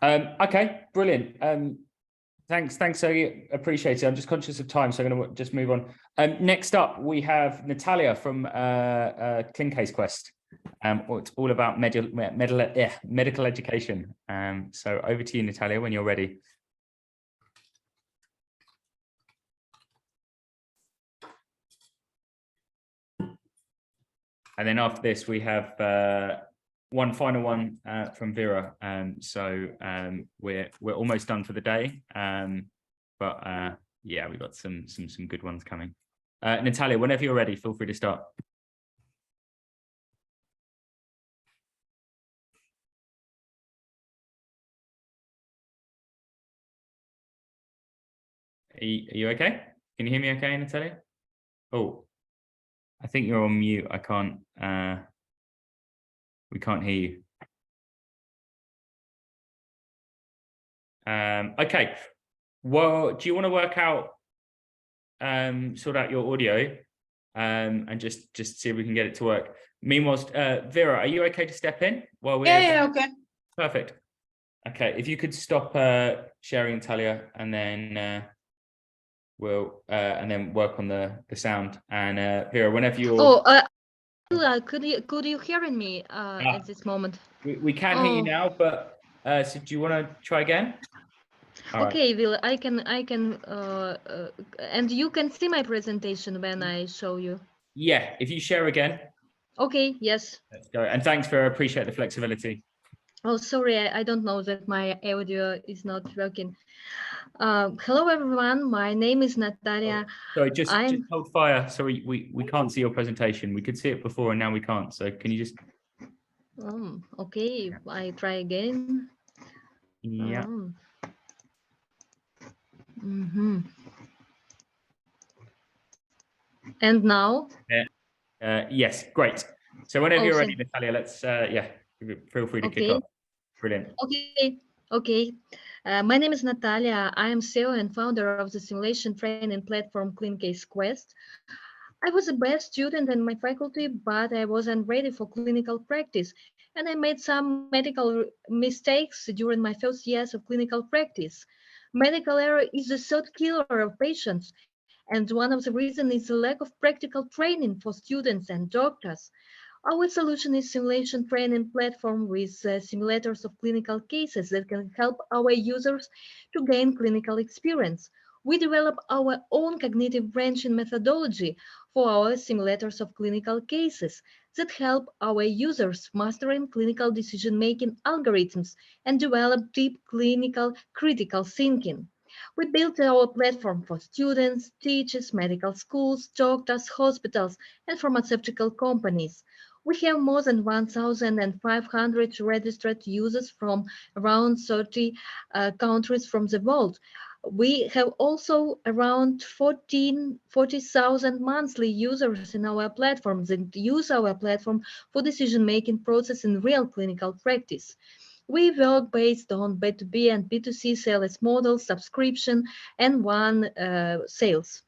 Okay. Brilliant. Thanks, Sergey. Appreciate it. I'm just conscious of time, so I'm going to just move on. Next up, we have Natalia from CleanCase Quest. It's all about medical education. So over to you, Natalia, when you're ready. And then after this, we have one final one from Vera. So we're almost done for the day. But yeah, we've got some good ones coming. Natalia, whenever you're ready, feel free to start. Are you okay? Can you hear me okay, Natalia? Oh, I think you're on mute. I can't, we can't hear you. Okay. Well, do you want to work out, sort out your audio, and just see if we can get it to work? Meanwhile, Vera, are you okay to step in while we're... Yeah, okay. Perfect. Okay, if you could stop sharing, Natalia, and then we'll and then work on the sound. And Vera, whenever you're... Could you hear me at this moment? We can hear you now, but so do you want to try again? Okay, Will, I can and you can see my presentation when I show you. Yeah, if you share again. Okay, yes. Let's go. And thanks, Vera, appreciate the flexibility. Oh, sorry, I don't know that my audio is not working. Hello, everyone. My name is Natalia. Sorry, just hold fire. Sorry, we can't see your presentation. We could see it before and now we can't. So can you just... Okay, I try again. Yeah. And now? Yes, great. So whenever you're ready, Natalia, let's yeah, feel free to kick off. Brilliant. Okay. My name is Natalia. I am CEO and founder of the simulation training platform CleanCase Quest. I was the best student in my faculty, but I wasn't ready for clinical practice, and I made some medical mistakes during my first years of clinical practice. Medical error is the third killer of patients, and one of the reasons is the lack of practical training for students and doctors. Our solution is simulation training platform with simulators of clinical cases that can help our users to gain clinical experience. We develop our own cognitive branching methodology for our simulators of clinical cases that help our users mastering clinical decision-making algorithms and develop deep clinical critical thinking. We built our platform for students, teachers, medical schools, doctors, hospitals, and pharmaceutical companies. We have more than 1,500 registered users from around 30 countries from the world. We have also around 40,000 monthly users in our platforms and use our platform for decision-making process in real clinical practice. We work based on B2B and B2C sales models, subscription, and one sales.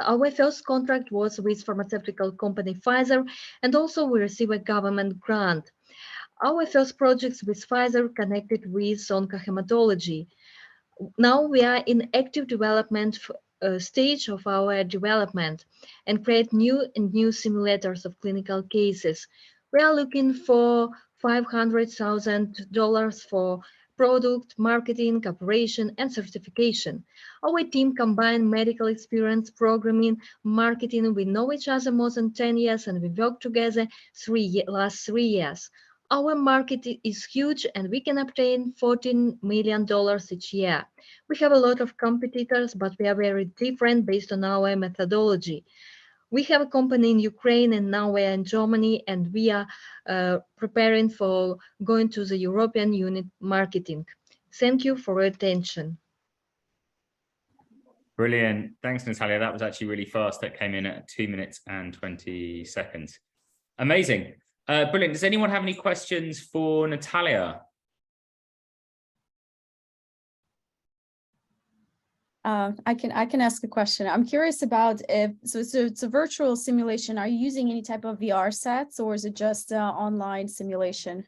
Our first contract was with pharmaceutical company Pfizer, and also we receive a government grant. Our first projects with Pfizer connected with oncohematology. Now we are in active development stage of our development and create new simulators of clinical cases. We are looking for $500,000 for product, marketing, operation, and certification. Our team combined medical experience, programming, marketing. We know each other more than 10 years and we work together last 3 years. Our market is huge and we can obtain $14 million each year. We have a lot of competitors, but we are very different based on our methodology. We have a company in Ukraine and now we are in Germany and we are preparing for going to the European Union marketing. Thank you for your attention. Brilliant. Thanks, Natalia. That was actually really fast. That came in at 2 minutes and 20 seconds. Amazing. Brilliant. Does anyone have any questions for Natalia? I can ask a question. I'm curious about if so it's a virtual simulation. Are you using any type of VR sets or is it just online simulation?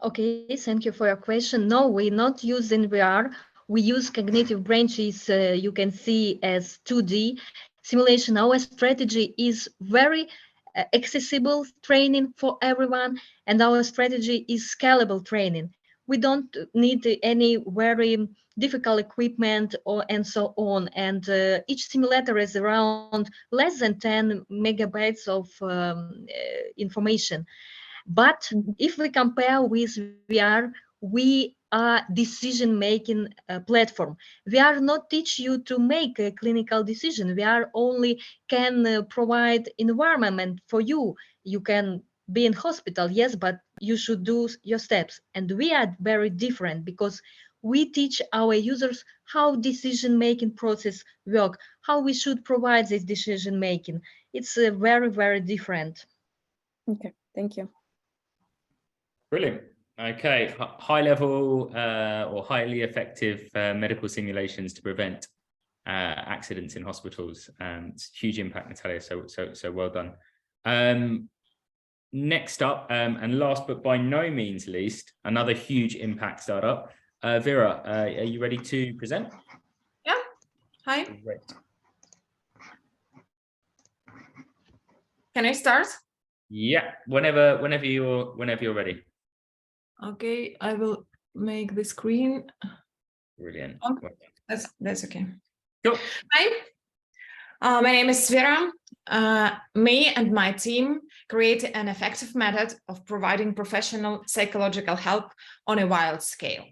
Okay, thank you for your question. No, we're not using VR. We use cognitive branches you can see as 2D simulation. Our strategy is very accessible training for everyone, and our strategy is scalable training. We don't need any very difficult equipment and so on. And each simulator is around less than 10 megabytes of information. But if we compare with VR, we are decision-making platform. We are not teach you to make a clinical decision. We are only can provide environment for you. You can be in hospital, yes, but you should do your steps. And we are very different because we teach our users how decision-making process work, how we should provide this decision-making. It's very, very different. Okay, thank you. Brilliant. Okay, high level or highly effective medical simulations to prevent accidents in hospitals. It's huge impact, Natalia. So well done. Next up, and last but by no means least, another huge impact startup. Vera, are you ready to present? Yeah. Hi. Great. Can I start? Yeah. Whenever you're ready. Okay, I will make the screen. Brilliant. Oh, that's okay. Cool. Hi. My name is Vera. Me and my team created an effective method of providing professional psychological help on a wide scale.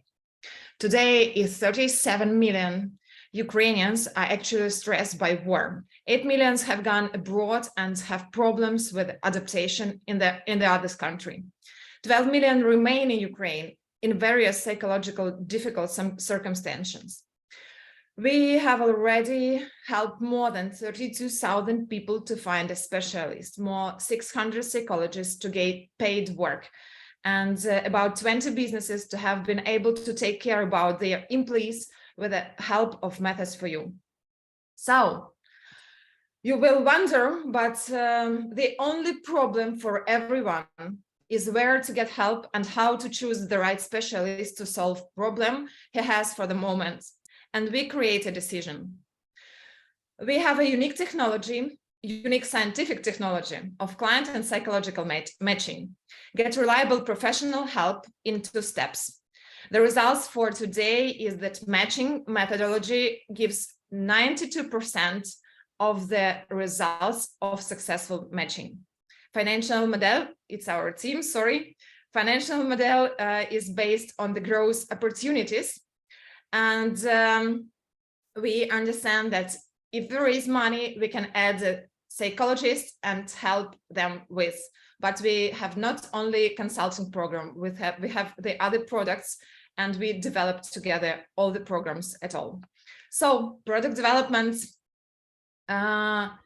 Today is 37 million Ukrainians are actually stressed by war. 8 million have gone abroad and have problems with adaptation in the other country. 12 million remain in Ukraine in various psychological difficult circumstances. We have already helped more than 32,000 people to find a specialist, more 600 psychologists to get paid work, and about 20 businesses to have been able to take care about their employees with the help of Methods for You. So you will wonder, but the only problem for everyone is where to get help and how to choose the right specialist to solve problem he has for the moment. And we create a decision. We have a unique technology, unique scientific technology of client and psychological matching. Get reliable professional help in 2 steps. The results for today is that matching methodology gives 92% of the results of successful matching. Financial model, it's our team, sorry. Financial model is based on the growth opportunities. And we understand that if there is money, we can add a psychologist and help them with. But we have not only consulting program, we have the other products and we developed together all the programs at all. So product development plan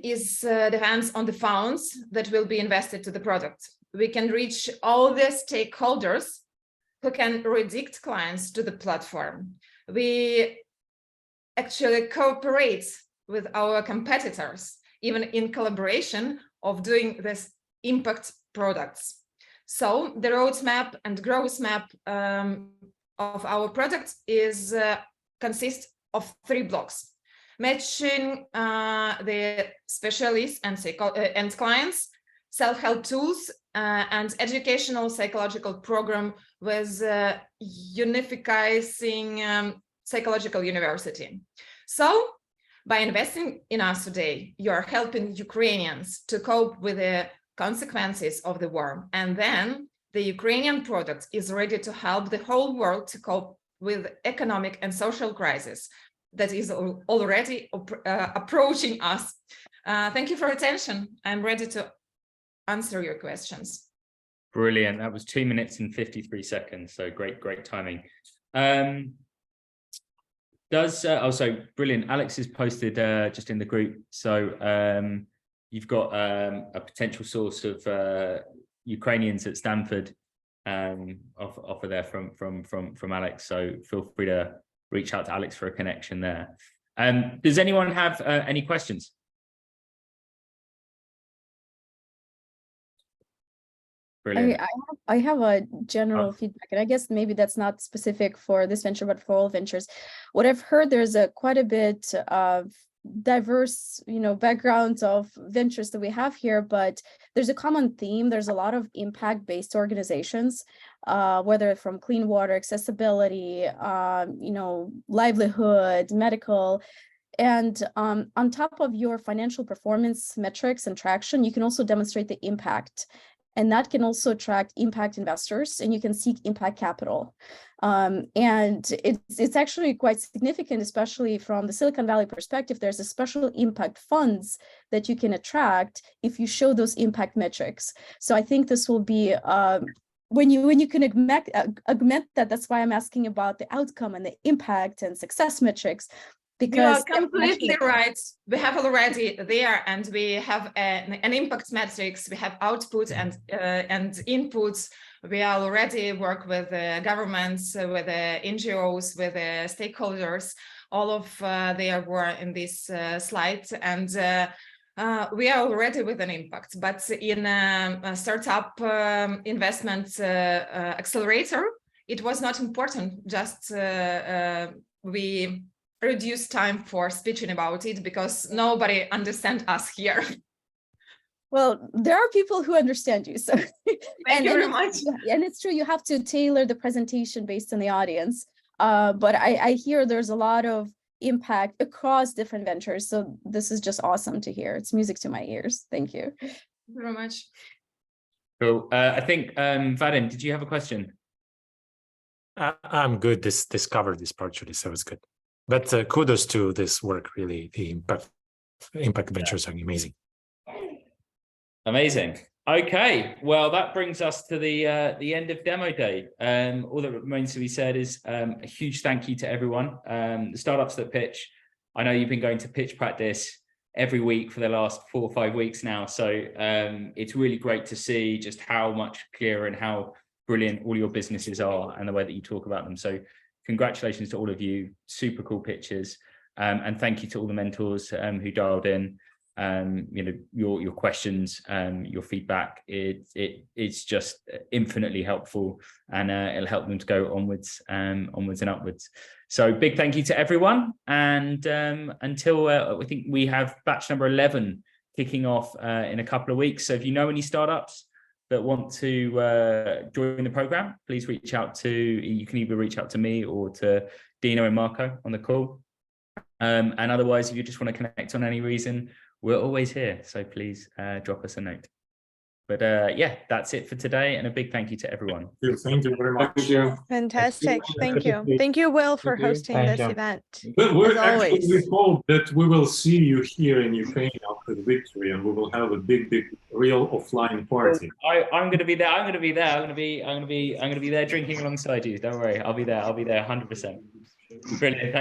is depends on the funds that will be invested to the product. We can reach all the stakeholders who can redirect clients to the platform. We actually cooperate with our competitors, even in collaboration of doing this impact products. So the roadmap and growth map of our product is consists of 3 blocks: matching the specialists and clients, self-help tools, and educational psychological program with unifying psychological university. So by investing in us today, you are helping Ukrainians to cope with the consequences of the war. And then the Ukrainian product is ready to help the whole world to cope with economic and social crisis that is already approaching us. Thank you for attention. I'm ready to answer your questions. Brilliant. That was 2 minutes and 53 seconds. So great timing. Also brilliant. Alex has posted just in the group. So you've got a potential source of Ukrainians at Stanford offer there from Alex. So feel free to reach out to Alex for a connection there. Does anyone have any questions? Brilliant. I have a general feedback, and I guess maybe that's not specific for this venture, but for all ventures. What I've heard, there's quite a bit of diverse, backgrounds of ventures that we have here, but there's a common theme. There's a lot of impact-based organizations, whether from clean water, accessibility, livelihood, medical. And on top of your financial performance metrics and traction, you can also demonstrate the impact. And that can also attract impact investors, and you can seek impact capital. And it's actually quite significant, especially from the Silicon Valley perspective. There's a special impact funds that you can attract if you show those impact metrics. So I think this will be, when you can augment that, that's why I'm asking about the outcome and the impact and success metrics. Because you are completely right. We have already there, and we have an impact metrics. We have output and inputs. We already work with governments, with NGOs, with stakeholders. All of they were in this slide, and we are already with an impact. But in a startup investment accelerator, it was not important. Just we reduce time for speaking about it because nobody understands us here. Well, there are people who understand you. So thank you very much. And it's true, you have to tailor the presentation based on the audience. But I hear there's a lot of impact across different ventures. So this is just awesome to hear. It's music to my ears. Thank you. Thank you very much. Cool. I think Vadim, did you have a question? I'm good. This covered this partially, so it's good. But kudos to this work, really. The impact ventures are amazing. Amazing. Okay, well, that brings us to the end of demo day. All that remains to be said is a huge thank you to everyone. The startups that pitch. I know you've been going to pitch practice every week for the last 4 or 5 weeks now. So it's really great to see just how much clearer and how brilliant all your businesses are and the way that you talk about them. So congratulations to all of you, super cool pitches, and thank you to all the mentors who dialed in. Your questions, your feedback, it's just infinitely helpful, and it'll help them to go onwards and upwards. So big thank you to everyone, and until I think we have batch number 11 kicking off in a couple of weeks. So if you know any startups that want to join the program, please reach out to, you can either reach out to me or to Dino and Marco on the call. And otherwise, if you just want to connect on any reason, we're always here. So please drop us a note. But yeah, that's it for today. And a big thank you to everyone. Thank you very much. Thank you. Fantastic. Thank you. Thank you, Will, for hosting this event. We hope that we will see you here in Ukraine after with victory, and we will have a big, real offline party. I'm going to be there. I'm going to be there. I'm going to be there drinking alongside you. Don't worry. I'll be there. 100%. Brilliant.